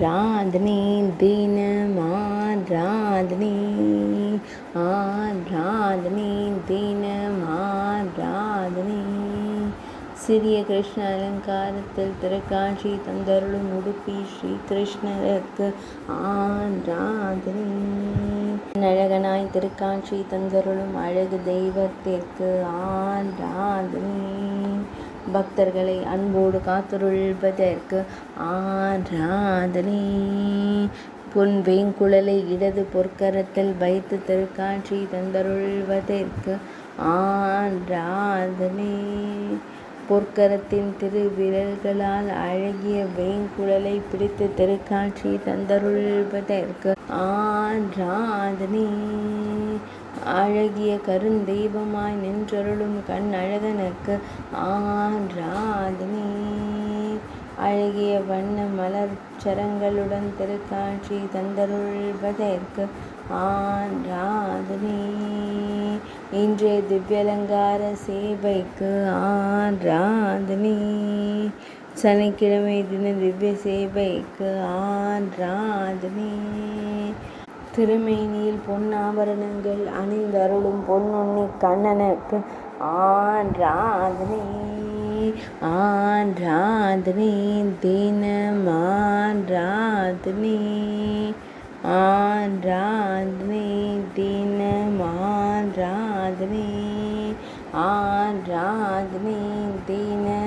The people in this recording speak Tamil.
ஆராதனை தினம் ஆராதனை ஆராதனை தினம் ஆராதனை. சிறிய கிருஷ்ண அலங்காரத்தில் திருக்காட்சி தந்தருளும் உடுப்பி ஸ்ரீ கிருஷ்ணருக்கு ஆராதனை. அழகனாய் திருக்காட்சி தந்தருளும் அழகு தெய்வத்திற்கு ஆராதனை. பக்தர்களை அன்போடு காத்துருள்வதற்கு ஆராதனை. பொன் வேங்குழலை இடது பொற்கரத்தில் வைத்து திருக்காட்சி தந்தருள்வதற்கு ஆராதனை. பொற்கரத்தின் திருவிரல்களால் அழகிய வேங்குழலை பிடித்து திருக்காட்சி தந்தருள்வதற்கு ஆராதனை. அழகிய கருந்தெய்வமாய் நின்றருளும் கண் அழகனுக்கு ஆராதனை. அழகிய வண்ண மலர் சரங்களுடன் திருக்காட்சி தந்தருள்வதற்கு ஆராதனை. இன்றைய திவ்யலங்கார சேவைக்கு ஆராதனை. சனிக்கிழமை தின திவ்ய சேவைக்கு ஆராதனை. திருமேனியில் பொன்னாபரணங்கள் அணிந்தருளும் பொன்னுண்ணி கண்ணனுக்கு ஆராதனை. ஆராதனை தினம் ஆராதனை. ஆராதனை தினம் ஆராதனை. ஆராதனை தினம்